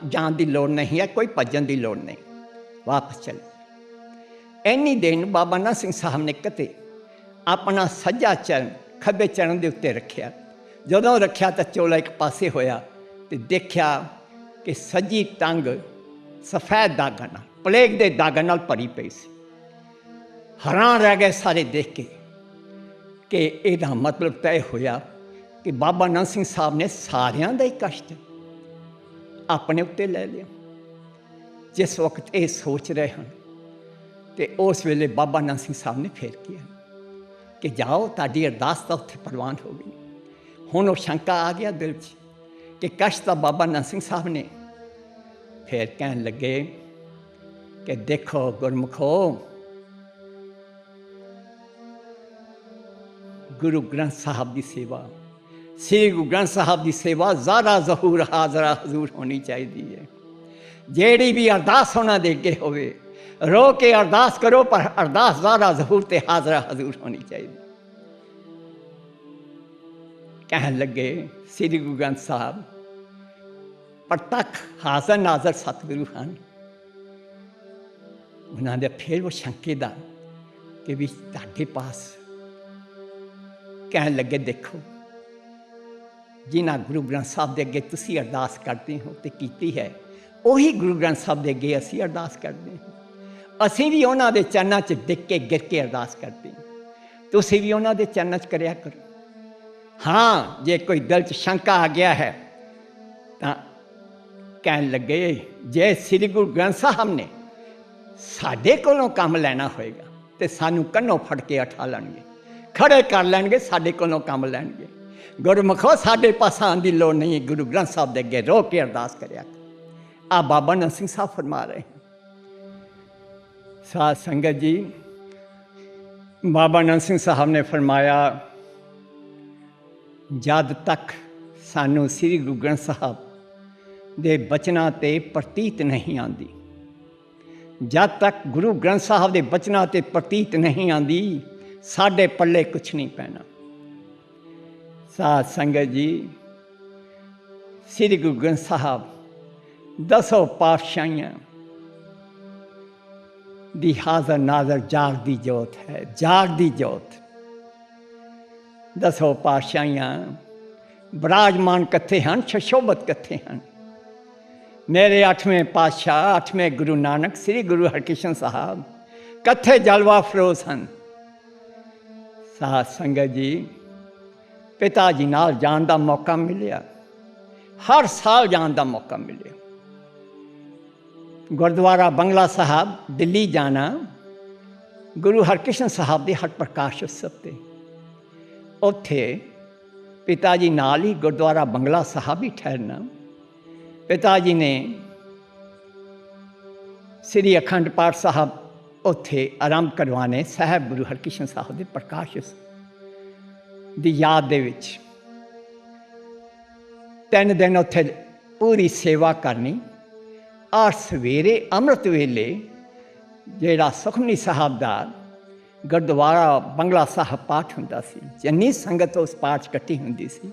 ਜਾਣ ਦੀ ਲੋੜ ਨਹੀਂ ਹੈ, ਕੋਈ ਭੱਜਣ ਦੀ ਲੋੜ ਨਹੀਂ, ਵਾਪਸ ਚਲੇ। ਇੰਨੀ ਦੇਰ ਨੂੰ ਬਾਬਾ ਨੰਦ ਸਿੰਘ ਸਾਹਿਬ ਨੇ ਕਿਤੇ ਆਪਣਾ ਸੱਜਾ ਚਰਨ ਖੱਬੇ ਚਰਨ ਦੇ ਉੱਤੇ ਰੱਖਿਆ। ਜਦੋਂ ਰੱਖਿਆ ਤਾਂ ਚੋਲਾ ਇੱਕ ਪਾਸੇ ਹੋਇਆ ਤੇ ਦੇਖਿਆ ਕਿ ਸੱਜੀ ਟੰਗ ਸਫੈਦ ਦਾਗਾਂ ਨਾਲ, ਪਲੇਗ ਦੇ ਦਾਗਾਂ ਨਾਲ ਭਰੀ ਪਈ ਸੀ। ਹੈਰਾਨ ਰਹਿ ਗਏ ਸਾਰੇ ਦੇਖ ਕੇ ਕਿ ਇਹਦਾ ਮਤਲਬ ਤੈਅ ਹੋਇਆ ਕਿ ਬਾਬਾ ਨੰਦ ਸਿੰਘ ਸਾਹਿਬ ਨੇ ਸਾਰਿਆਂ ਦਾ ਹੀ ਕਸ਼ਟ ਆਪਣੇ ਉੱਤੇ ਲੈ ਲਿਆ। ਜਿਸ ਵਕਤ ਇਹ ਸੋਚ ਰਹੇ ਹਨ ਤੇ ਉਸ ਵੇਲੇ ਬਾਬਾ ਨੰਦ ਸਿੰਘ ਸਾਹਿਬ ਨੇ ਫੇਰ ਕਿਹਾ ਕਿ ਜਾਓ, ਤੁਹਾਡੀ ਅਰਦਾਸ ਤਾਂ ਉੱਥੇ ਪ੍ਰਵਾਨ ਹੋ ਗਈ। ਹੁਣ ਉਹ ਸ਼ੰਕਾ ਆ ਗਿਆ ਦਿਲ 'ਚ ਕਿ ਕਸ਼ਟ ਤਾਂ ਬਾਬਾ ਨੰਦ ਸਿੰਘ ਸਾਹਿਬ ਨੇ। ਫਿਰ ਕਹਿਣ ਲੱਗੇ ਕਿ ਦੇਖੋ ਗੁਰਮੁਖੋ, ਗੁਰੂ ਗ੍ਰੰਥ ਸਾਹਿਬ ਦੀ ਸੇਵਾ, ਸ੍ਰੀ ਗੁਰੂ ਗ੍ਰੰਥ ਸਾਹਿਬ ਦੀ ਸੇਵਾ ਜ਼ਾਰਾ ਜ਼ਹੂਰ ਹਾਜ਼ਰਾ ਹਜ਼ੂਰ ਹੋਣੀ ਚਾਹੀਦੀ ਹੈ। ਜਿਹੜੀ ਵੀ ਅਰਦਾਸ ਉਹਨਾਂ ਦੇ ਅੱਗੇ ਹੋਵੇ, ਰੋ ਕੇ ਅਰਦਾਸ ਕਰੋ, ਪਰ ਅਰਦਾਸ ਜ਼ਾਰਾ ਜ਼ਹੂਰ ਤੇ ਹਾਜ਼ਰਾ ਹਜ਼ੂਰ ਹੋਣੀ ਚਾਹੀਦੀ। ਕਹਿਣ ਲੱਗੇ, ਸ੍ਰੀ ਗੁਰੂ ਗ੍ਰੰਥ ਸਾਹਿਬ ਪ੍ਰਤੱਖ ਹਾਜ਼ਰ ਨਾਜ਼ਰ ਸਤਿਗੁਰੂ ਹਨ। ਉਹਨਾਂ ਦੇ ਫਿਰ ਉਹ ਸ਼ੰਕੇ ਦਾ ਕਿ ਵੀ ਤੁਹਾਡੇ ਪਾਸ। ਕਹਿਣ ਲੱਗੇ, ਦੇਖੋ, ਜਿਨ੍ਹਾਂ ਗੁਰੂ ਗ੍ਰੰਥ ਸਾਹਿਬ ਦੇ ਅੱਗੇ ਤੁਸੀਂ ਅਰਦਾਸ ਕਰਦੇ ਹੋ ਤੇ ਕੀਤੀ ਹੈ, ਉਹੀ ਗੁਰੂ ਗ੍ਰੰਥ ਸਾਹਿਬ ਦੇ ਅੱਗੇ ਅਸੀਂ ਅਰਦਾਸ ਕਰਦੇ ਹਾਂ। ਅਸੀਂ ਵੀ ਉਹਨਾਂ ਦੇ ਚਰਨਾਂ 'ਚ ਡਿੱਗ ਕੇ ਗਿਰ ਕੇ ਅਰਦਾਸ ਕਰਦੇ ਹਾਂ, ਤੁਸੀਂ ਵੀ ਉਹਨਾਂ ਦੇ ਚਰਨਾਂ 'ਚ ਕਰਿਆ ਕਰੋ। ਹਾਂ, ਜੇ ਕੋਈ ਦਿਲ 'ਚ ਸ਼ੰਕਾ ਆ ਗਿਆ ਹੈ ਤਾਂ ਕਹਿਣ ਲੱਗੇ, ਜੇ ਸ੍ਰੀ ਗੁਰੂ ਗ੍ਰੰਥ ਸਾਹਿਬ ਨੇ ਸਾਡੇ ਕੋਲੋਂ ਕੰਮ ਲੈਣਾ ਹੋਏਗਾ ਤੇ ਸਾਨੂੰ ਕੰਨੋਂ ਫੜ ਕੇ ਉਠਾ ਲੈਣਗੇ, ਖੜੇ ਕਰ ਲੈਣਗੇ, ਸਾਡੇ ਕੋਲੋਂ ਕੰਮ ਲੈਣਗੇ। ਗੁਰਮੁਖੋ, ਸਾਡੇ ਪਾਸ ਆਉਣ ਦੀ ਲੋੜ ਨਹੀਂ, ਗੁਰੂ ਗ੍ਰੰਥ ਸਾਹਿਬ ਦੇ ਅੱਗੇ ਰੋ ਕੇ ਅਰਦਾਸ ਕਰਿਆ। ਆ ਬਾਬਾ ਨੰਦ ਸਿੰਘ ਸਾਹਿਬ ਫਰਮਾ ਰਹੇ ਹਨ। ਸਾਧ ਸੰਗਤ ਜੀ, ਬਾਬਾ ਨੰਦ ਸਿੰਘ ਸਾਹਿਬ ਨੇ ਫਰਮਾਇਆ, ਜਦ ਤੱਕ ਸਾਨੂੰ ਸ੍ਰੀ ਗੁਰੂ ਗ੍ਰੰਥ ਸਾਹਿਬ ਦੇ ਬਚਨਾਂ 'ਤੇ ਪ੍ਰਤੀਤ ਨਹੀਂ ਆਉਂਦੀ, ਜਦ ਤੱਕ ਗੁਰੂ ਗ੍ਰੰਥ ਸਾਹਿਬ ਦੇ ਬਚਨਾਂ 'ਤੇ ਪ੍ਰਤੀਤ ਨਹੀਂ ਆਉਂਦੀ, ਸਾਡੇ ਪੱਲੇ ਕੁਛ ਨਹੀਂ ਪੈਣਾ। ਸਾਧ ਸੰਗਤ ਜੀ, ਸ੍ਰੀ ਗੁਰੂ ਗ੍ਰੰਥ ਸਾਹਿਬ ਦਸੋਂ ਪਾਤਸ਼ਾਹੀਆਂ ਦੀ ਹਾਜ਼ਰ ਨਾਜ਼ਰ ਜਾਗਦੀ ਜੋਤ ਹੈ, ਜਾਗਦੀ ਜੋਤ। ਦਸੋਂ ਪਾਤਸ਼ਾਹੀਆਂ ਬਿਰਾਜਮਾਨ ਕਿੱਥੇ ਹਨ, ਸ਼ਸ਼ੋਭਤ ਕਿੱਥੇ ਹਨ। ਮੇਰੇ 8ਵੇਂ ਪਾਤਸ਼ਾਹ, 8ਵੇਂ ਗੁਰੂ ਨਾਨਕ ਸ੍ਰੀ ਗੁਰੂ ਹਰਕ੍ਰਿਸ਼ਨ ਸਾਹਿਬ ਕਿੱਥੇ ਜਲਵਾ ਫਰੋਜ਼ ਹਨ। ਸਾਧ ਸੰਗਤ ਜੀ, ਪਿਤਾ ਜੀ ਨਾਲ ਜਾਣ ਦਾ ਮੌਕਾ ਮਿਲਿਆ, ਹਰ ਸਾਲ ਜਾਣ ਦਾ ਮੌਕਾ ਮਿਲਿਆ। ਗੁਰਦੁਆਰਾ ਬੰਗਲਾ ਸਾਹਿਬ ਦਿੱਲੀ ਜਾਣਾ, ਗੁਰੂ ਹਰਕ੍ਰਿਸ਼ਨ ਸਾਹਿਬ ਦੇ ਹਰ ਪ੍ਰਕਾਸ਼ ਉਤਸਵ 'ਤੇ। ਉੱਥੇ ਪਿਤਾ ਜੀ ਨਾਲ ਹੀ ਗੁਰਦੁਆਰਾ ਬੰਗਲਾ ਸਾਹਿਬ ਹੀ ਠਹਿਰਨਾ। ਪਿਤਾ ਜੀ ਨੇ ਸ੍ਰੀ ਅਖੰਡ ਪਾਠ ਸਾਹਿਬ ਉੱਥੇ ਆਰੰਭ ਕਰਵਾਣੇ, ਸਾਹਿਬ ਗੁਰੂ ਹਰਕ੍ਰਿਸ਼ਨ ਸਾਹਿਬ ਦੇ ਪ੍ਰਕਾਸ਼ ਦੀ ਯਾਦ ਦੇ ਵਿੱਚ। 3 ਦਿਨ ਉੱਥੇ ਪੂਰੀ ਸੇਵਾ ਕਰਨੀ। ਔਰ ਸਵੇਰੇ ਅੰਮ੍ਰਿਤ ਵੇਲੇ ਜਿਹੜਾ ਸੁਖਮਨੀ ਸਾਹਿਬ ਦਾ ਗੁਰਦੁਆਰਾ ਬੰਗਲਾ ਸਾਹਿਬ ਪਾਠ ਹੁੰਦਾ ਸੀ, ਜਿੰਨੀ ਸੰਗਤ ਉਸ ਪਾਠ 'ਚ ਇਕੱਠੀ ਹੁੰਦੀ ਸੀ,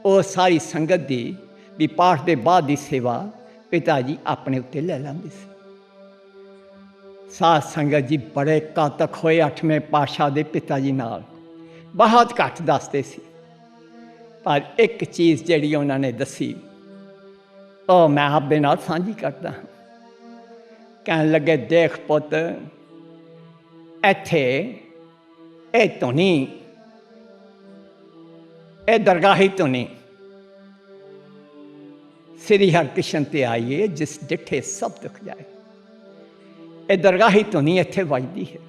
ਉਹ ਸਾਰੀ ਸੰਗਤ ਦੀ ਵੀ ਪਾਠ ਦੇ ਬਾਅਦ ਦੀ ਸੇਵਾ ਪਿਤਾ ਜੀ ਆਪਣੇ ਉੱਤੇ ਲੈ ਲੈਂਦੇ ਸੀ। ਸਾਧ ਸੰਗਤ ਜੀ ਬੜੇ ਕਾਤਕ ਹੋਏ 8ਵੇਂ ਪਾਤਸ਼ਾਹ ਦੇ ਪਿਤਾ ਜੀ ਨਾਲ। बहुत घट दसते सी, पर एक चीज़ जिहड़ी उन्होंने दसी ਉਹ मैं आपदे नाल सांझी करदा हाँ। कहन लगे देख पुत इत्थे ये धुनी ये दरगाही धुनी श्री हरकृष्ण ते आई है जिस डिठे सब दुख जाए। ये दरगाही धुनी इत्थे वजदी है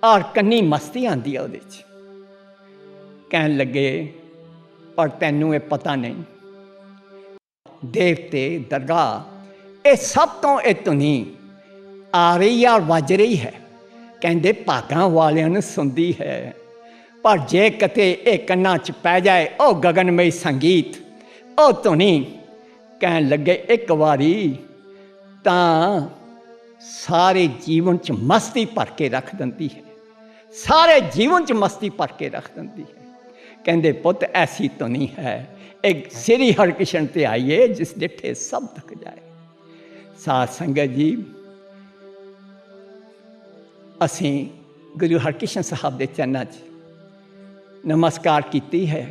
और कन्नी मस्ती आती है उहदे च। कहन लगे पर तैनू ये पता नहीं देवते दरगाह ये सब तो ये धुनी आ रही है और वज रही है, कहते भागां वालियां नूं सुनदी है। पर जे कते ये कन्नां च पै जाए ओ गगनमई संगीत ओ धुनी, कहन लगे एक बारी तां सारे जीवन च मस्ती भर के रख दिंदी है, सारे जीवन च मस्ती भर के रख दिंदी है। कहते पुत ऐसी धुनी है एक श्री हरकृष्ण ते आई है जिस डिठे सब दुख जाए। साध संगत जी असीं गुरु हरकृष्ण साहब के चरणों च नमस्कार कीती है।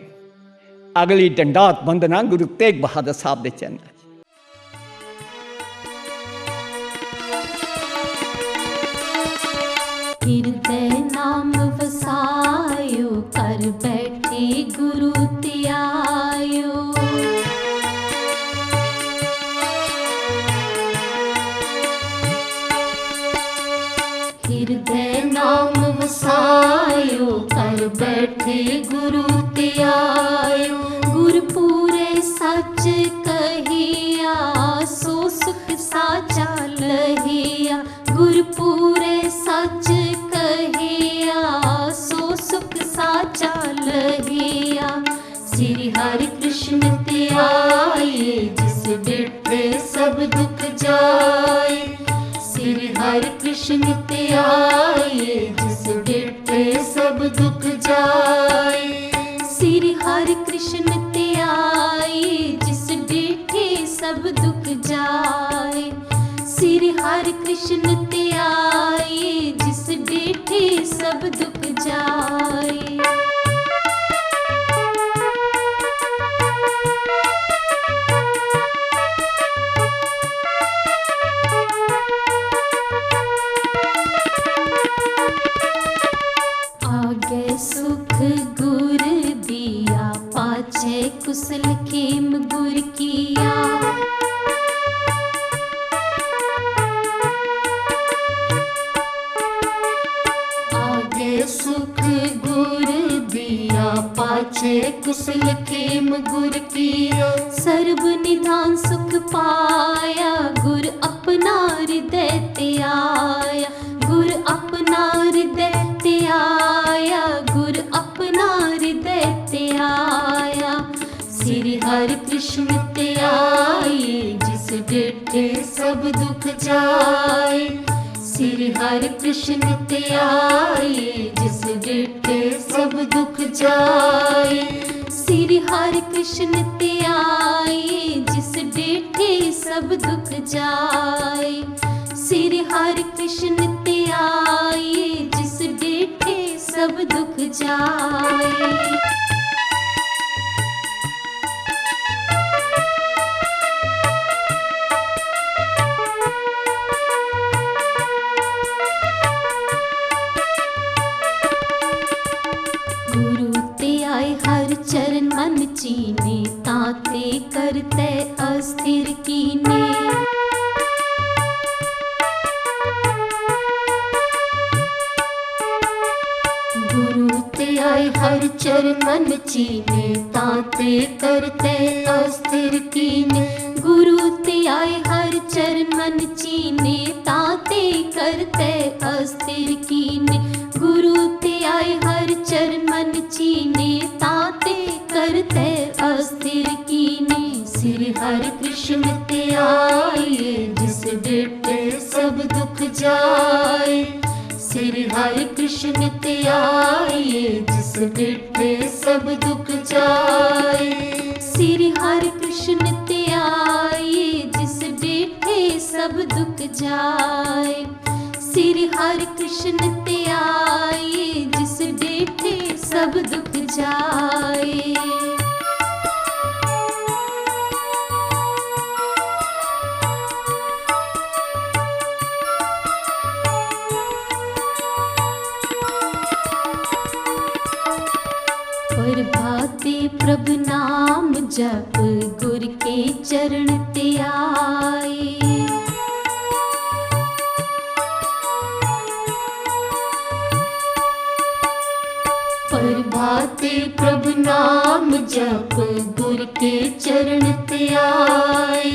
अगली डंडात वंदना गुरु तेग बहादुर साहब के चरणों च। हृदय नाम वसायो कर बैठे गुरु त्यायो। हृदय नाम वसायो कर बैठे गुरु त्यायो। गुर पूरे सच कहिया सो सुख साचा लहिया। गुर पूरे सच कहिया सो सुख साचा लहिया। श्री हरि कृष्ण ते आए जिस डिठे सब दुख जाए। श्री हरि कृष्ण ते आए जिस डिठे सब दुख जाए। श्री हरि कृष्ण ते आए जिस डिठे सब दुख जाए। श्री हरि कृष्ण ते आए जिस डिठे सब दुख जाए। आगे सुख गुर दिया पाछे कुशल खेम गुर किया। सुख गुर दिया पाछे कुशल खेम गुर किया। सर्व निधान सुख पाया गुर अपना हृदय ते आया। गुर अपना हृदय ते आया। गुर अपना हृदय ते आया। श्री हरि कृष्ण ते आए जिस डिठे सब दुख जाए। श्री हरि कृष्ण ते आए जिस डिठे सब दुख जाए। श्री हरि कृष्ण ते आए जिस डिठे सब दुख जाए। श्री हरि कृष्ण ते आए जिस डिठे सब दुख जाए। हर चरण मन चीने ताते करते अस्थिर कीने। गुरु ते आए हर चरण मन चीने ताते करते अस्थिर कीने। गुरु ते आए हर चरण मन चीने ताते करते अस्थिर कीने। गुरु ते आए हर चरण मन चीने ताते करते अस्थिर कीने। श्री हरि कृष्ण ते आए जिस डिठे सब दुख जाए। श्री हरि कृष्ण ते आए जिस डिठे सब दुख जाए। श्री हरि कृष्ण ते आए जिस डिठे सब दुख जाए। श्री हरि कृष्ण ते आए जिस डिठे प्रभाते प्रभु नाम जप गुर के चरण ते आए। प्रभाते प्रभु नाम जप गुर के चरण ते आए।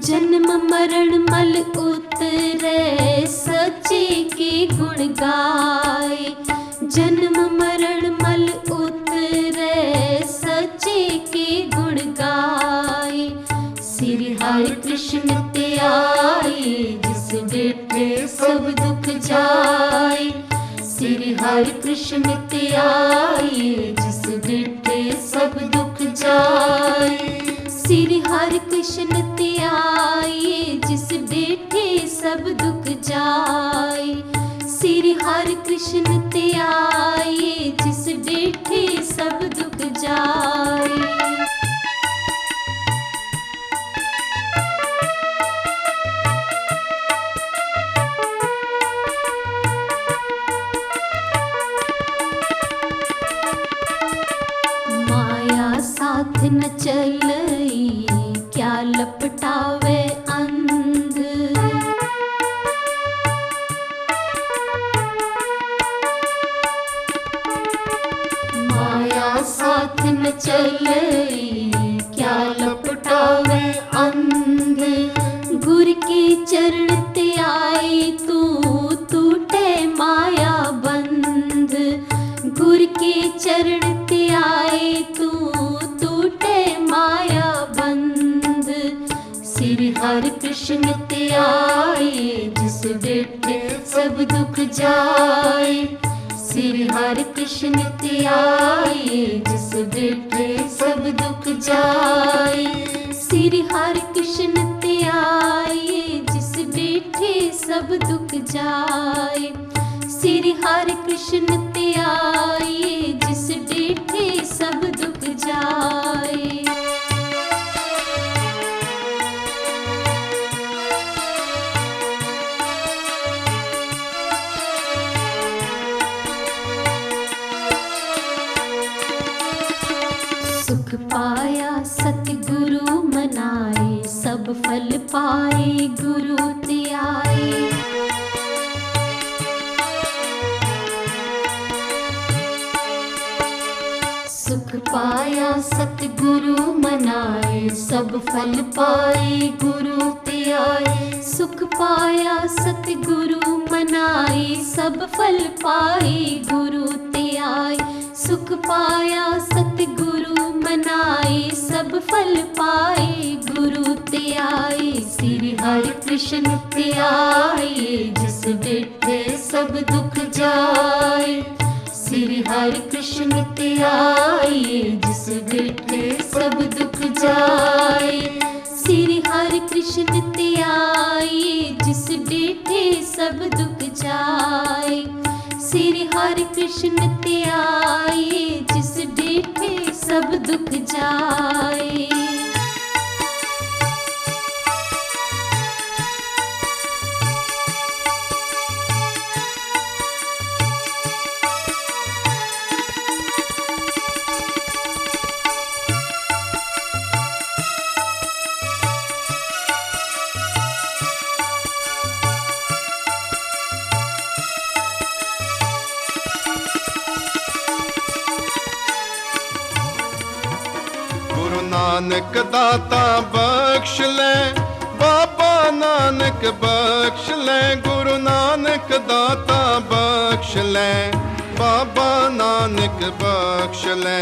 जन्म मरण मल उतरे सच्चे के गुण गाए। जन्म मरण मल उतरे सच्चे के गुण गाए। श्री हरि कृष्ण ते आए जिस बैठे सब दुख जाए। श्री हरि कृष्ण ते आए जिस बैठे सब दुख जाए। श्री हरि कृष्ण ते आए जिस बैठे सब दुख जाए। श्री हरि कृष्ण ते आए जिस बैठे सब दुख जाए। साथ न चलई क्या लपटावे अंध। माया साथ न चलई क्या लपटावे अंध। गुर के चरण ते आए तू टूटे माया बंध। गुर के चरण ते आए तू टूटे माया बंध। श्री हरि कृष्ण ते आए जिस बैठे सब दुख जाए। श्री हरि कृष्ण ते आए जिस बैठे सब दुख जाए। श्री हरि कृष्ण ते आए जिस बैठे सब दुख जाए। श्री हरि कृष्ण ते आए जिस बैठे सब दुख जाए। सुख पाया सतगुरु मनाए सब फल पाए गुरु ते आए। सुख पाया सतगुरु मनाए सब फल पाए गुरु ते आए। सुख पाया सतगुरु मनाए सब फल पाए गुरु ते आए। सुख पाया सतगुरु मनाए सब फल पाए गुरु ते आए। श्री हरि कृष्ण ते आए जिस बैठे सब दुख जाए। श्री हरि कृष्ण ते आए जिस बैठे सब दुख जाए। श्री हरि कृष्ण ते आए जिस बैठे सब दुख जाए। श्री हरि कृष्ण ते आए जिस बैठे सब दुख जाए। नानक दाता बख्श ले बाबा नानक बख्श ले। गुरु नानक दाता बख्श ले बाबा नानक बख्श ले।